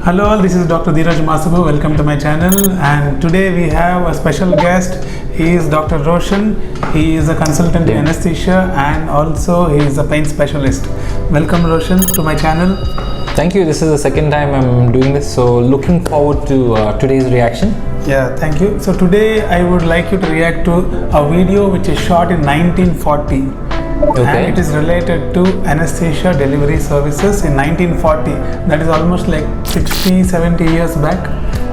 Hello all, this is Dr. Dheeraj Masapu. Welcome to my channel, and today we have a special guest. He is Dr. Roshan. He is a consultant in anesthesia and also he is a pain specialist. Welcome Roshan to my channel. Thank you. This is the second time I'm doing this, so looking forward to today's reaction. Yeah, thank you. So today I would like you to react to a video which is shot in 1940. Okay. And it is related to anesthesia delivery services in 1940. That is almost like 60-70 years back.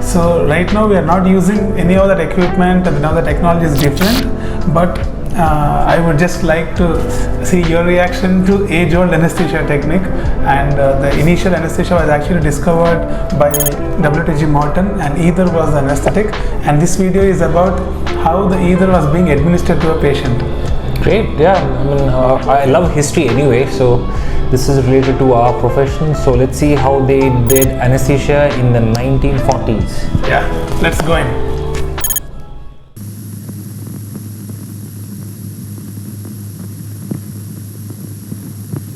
So right now we are not using any of that equipment, and now the technology is different, but I would just like to see your reaction to age-old anesthesia technique. And the initial anesthesia was actually discovered by W.T.G. Morton, and ether was the anesthetic, and this video is about how the ether was being administered to a patient. Great. Yeah, I mean, I love history anyway, so this is related to our profession. So let's see how they did anesthesia in the 1940s. Yeah, let's go in.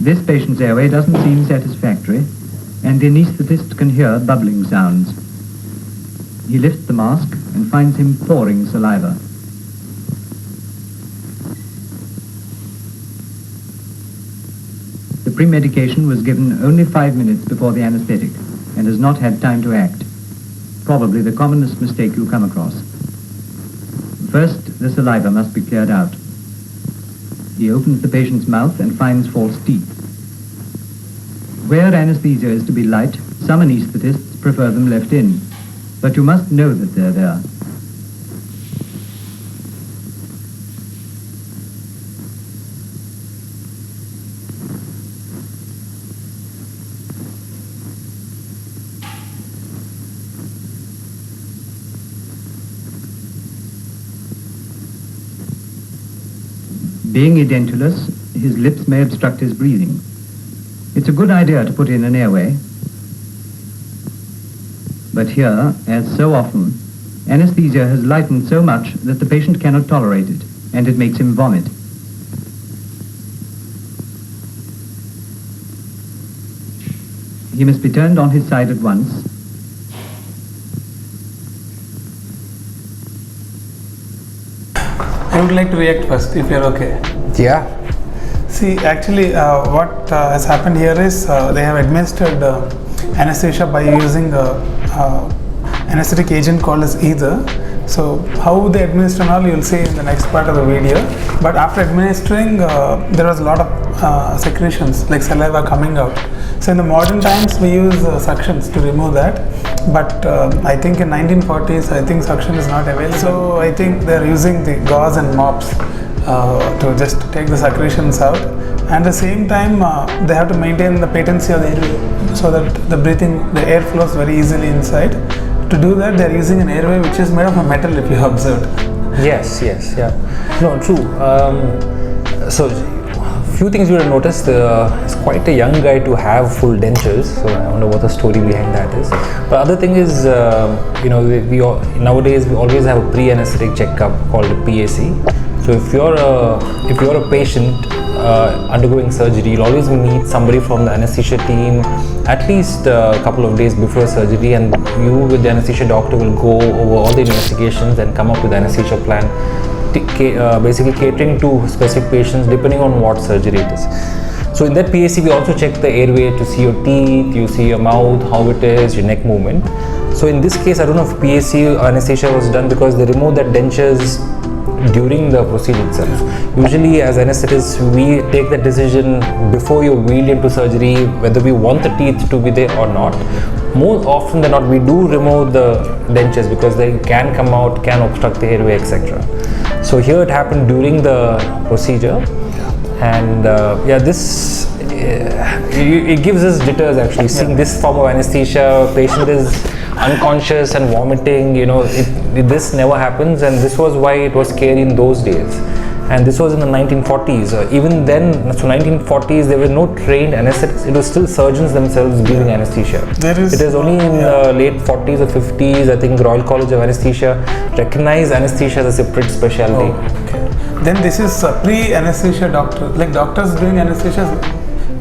This patient's airway doesn't seem satisfactory, and the anaesthetist can hear bubbling sounds. He lifts the mask and finds him pouring saliva. The pre-medication was given only 5 minutes before the anesthetic and has not had time to act. Probably the commonest mistake you come across. First, the saliva must be cleared out. He opens the patient's mouth and finds false teeth. Where anesthesia is to be light, some anesthetists prefer them left in, but you must know that they're there. Being edentulous, his lips may obstruct his breathing. It's a good idea to put in an airway. But here, as so often, anesthesia has lightened so much that the patient cannot tolerate it, and it makes him vomit. He must be turned on his side at once. I would like to react first, if you're okay. Yeah. See, actually, what has happened here is they have administered anesthesia by using anesthetic agent called as ether. So how they administer and all you'll see in the next part of the video. But after administering, there was a lot of secretions like saliva coming out. So in the modern times we use suctions to remove that. But I think in 1940s, I think suction is not available. So I think they're using the gauze and mops to just take the secretions out. And at the same time, they have to maintain the patency of the airway so that the air flows very easily inside. To do that, they're using an airway which is made of a metal, if you have observed. Yes, yeah. No, true. So few things you would have noticed, it's quite a young guy to have full dentures, so I wonder what the story behind that is. But other thing is, nowadays we always have a pre-anesthetic checkup called a PAC. So if you're a patient undergoing surgery, you'll always meet somebody from the anesthesia team at least a couple of days before surgery, and you with the anesthesia doctor will go over all the investigations and come up with the anesthesia plan, basically catering to specific patients depending on what surgery it is. So in that PAC we also check the airway to see your teeth, you see your mouth, how it is, your neck movement. So in this case I don't know if PAC anesthesia was done because they removed that dentures during the procedure itself. Usually as anesthetists we take the decision before you're wheeled into surgery whether we want the teeth to be there or not. More often than not we do remove the dentures because they can come out, can obstruct the airway, etc. So here it happened during the procedure, and it gives us jitters actually seeing this form of anesthesia. Patient is unconscious and vomiting. This never happens, and this was why it was scary in those days. And this was in the 1940s. Even then, so 1940s, there were no trained anesthetists. It was still surgeons themselves giving anesthesia. It is only in the late 40s or 50s, I think Royal College of Anesthesia recognized anesthesia as a separate specialty. Oh, okay. Then this is pre-anesthesia doctor, like doctors doing anesthesia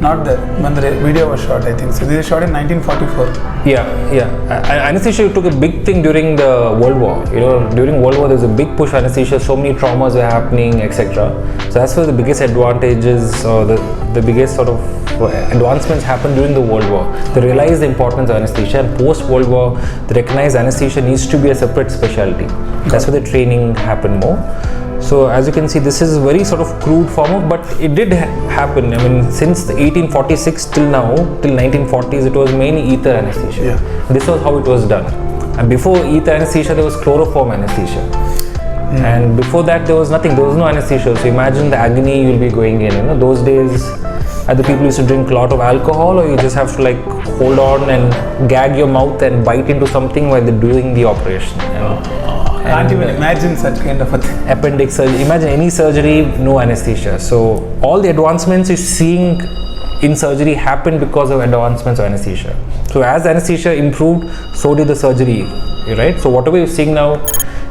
not there when the video was shot, I think. So they shot in 1944. Yeah. Anesthesia took a big thing during the World War. During World War, there's a big push for anesthesia. So many traumas were happening, etc. So that's where the biggest advantages or the biggest sort of advancements happened during the World War. They realized the importance of anesthesia, and post World War, they recognized anesthesia needs to be a separate specialty. That's where the training happened more. So as you can see, this is very sort of crude form of, but it did happen. I mean, since the 1846 till now, till 1940s, it was mainly ether anesthesia. Yeah. This was how it was done. And before ether anesthesia, there was chloroform anesthesia. And before that, there was nothing. There was no anesthesia. So imagine the agony you'll be going in. Those days, either people used to drink a lot of alcohol, or you just have to like hold on and gag your mouth and bite into something while they're doing the operation. Can't even imagine such kind of a thing. Appendix surgery. Imagine any surgery, no anesthesia. So all the advancements you're seeing in surgery happened because of advancements of anesthesia. So as anesthesia improved, so did the surgery, right? So whatever you're seeing now,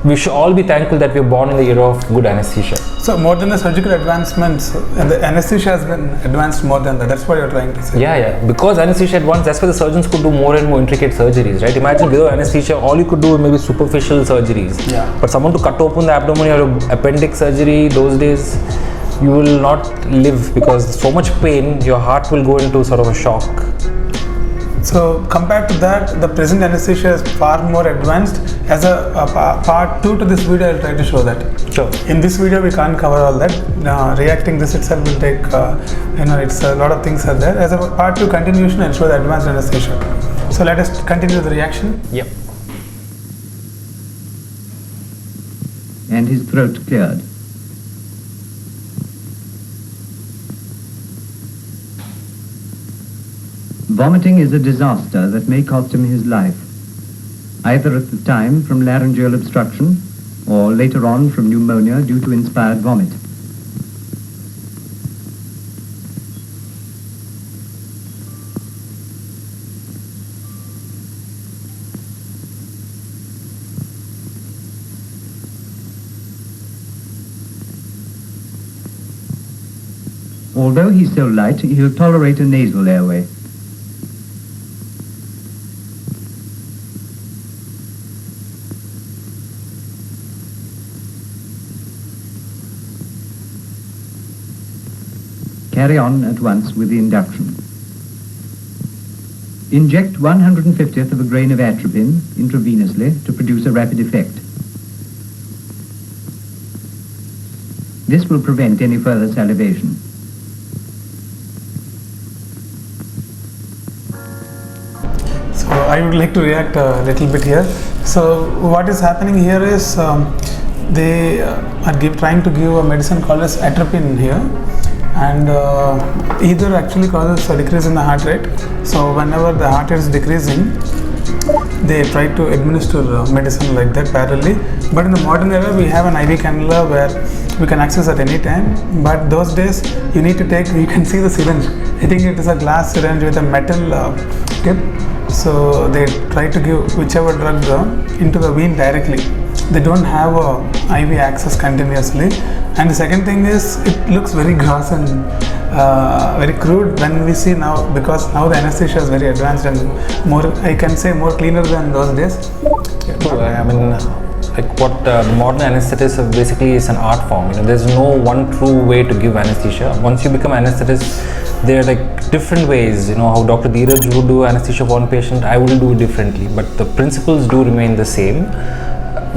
we should all be thankful that we were born in the era of good anesthesia. So more than the surgical advancements, and the anesthesia has been advanced more than that. That's what you're trying to say. Yeah. Because anesthesia advanced, that's why the surgeons could do more and more intricate surgeries, right? Imagine without anesthesia, all you could do maybe superficial surgeries. Yeah. But someone to cut open the abdomen or appendix surgery, those days, you will not live because so much pain, your heart will go into sort of a shock. So compared to that, the present anesthesia is far more advanced. As a part 2 to this video, I'll try to show that. Sure. In this video, we can't cover all that. Reacting this itself will take, it's a lot of things are there. As a part 2 continuation, I'll show the advanced anesthesia. So let us continue the reaction. Yep. And his throat cleared. Vomiting is a disaster that may cost him his life, either at the time from laryngeal obstruction or later on from pneumonia due to inspired vomit. Although he's so light, he'll tolerate a nasal airway. Carry on at once with the induction. Inject 1/150th of a grain of atropine intravenously to produce a rapid effect. This will prevent any further salivation. So I would like to react a little bit here. So what is happening here is they are trying to give a medicine called as atropine here. And either actually causes a decrease in the heart rate. So whenever the heart rate is decreasing, they try to administer medicine like that parallelly. But in the modern era, we have an IV cannula where we can access at any time. But those days, you need to take, you can see the syringe. I think it is a glass syringe with a metal tip. So they try to give whichever drug into the vein directly. They don't have a IV access continuously. And the second thing is, it looks very gross and very crude when we see now, because now the anesthesia is very advanced and more, I can say, more cleaner than those days. True. I mean, like what modern anesthetists basically is an art form. There's no one true way to give anesthesia. Once you become anesthetist, there are like different ways. How Dr. Dheeraj would do anesthesia for one patient, I will do it differently, but the principles do remain the same.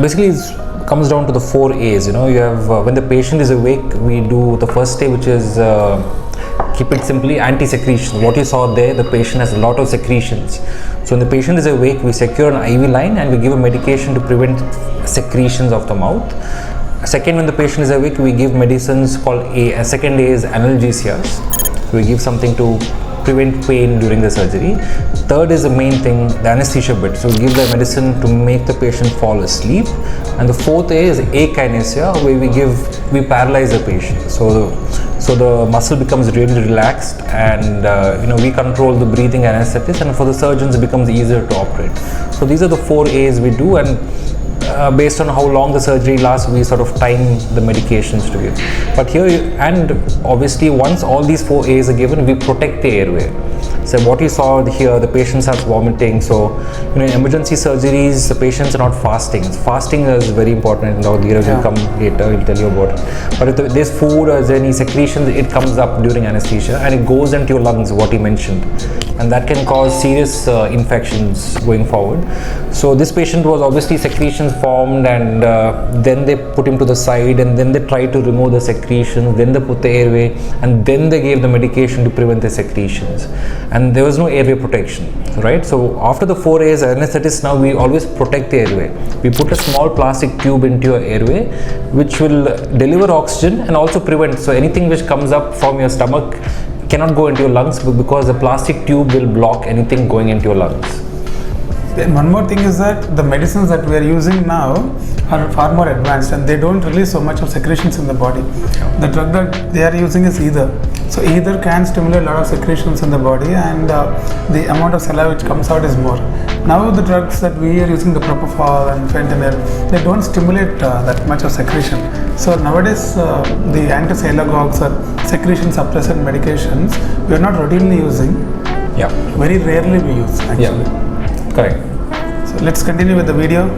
Basically, it comes down to the 4 A's. You have when the patient is awake, we do the first A, which is keep it simply anti-secretion. What you saw there, the patient has a lot of secretions. So when the patient is awake, we secure an IV line and we give a medication to prevent secretions of the mouth. Second, when the patient is awake, we give medicines called A. Second A is analgesias. We give something to prevent pain during the surgery. Third is the main thing, the anesthesia bit. So we give the medicine to make the patient fall asleep. And the fourth A is akinesia, where we paralyze the patient. So the muscle becomes really relaxed, and we control the breathing anesthetics, and for the surgeons it becomes easier to operate. So these are the 4 A's we do, and based on how long the surgery lasts, we sort of time the medications to give. But here, and obviously once all these 4 A's are given, we protect the airway. So what you saw here, the patient starts vomiting. So, in emergency surgeries, the patients are not fasting. Fasting is very important. Now, Dheeraj will come later, he'll tell you about it. But if there's food or there's any secretions, it comes up during anesthesia and it goes into your lungs, what he mentioned. And that can cause serious infections going forward. So this patient was obviously secretions formed, and then they put him to the side, and then they tried to remove the secretions, then they put the airway, and then they gave the medication to prevent the secretions. And there was no airway protection, right? So after the 4 A's, anesthetists now, we always protect the airway. We put a small plastic tube into your airway, which will deliver oxygen and also prevent, so anything which comes up from your stomach cannot go into your lungs, because the plastic tube will block anything going into your lungs. Then one more thing is that the medicines that we are using now are far more advanced, and they don't release so much of secretions in the body. The drug that they are using is ether. So ether can stimulate a lot of secretions in the body, and the amount of saliva which comes out is more. Now the drugs that we are using, the propofol and fentanyl, they don't stimulate that much of secretion. So nowadays the anti-sialagogues or secretion suppressant medications we are not routinely using. Yeah. Very rarely we use actually. Yeah. Correct. So let's continue with the video.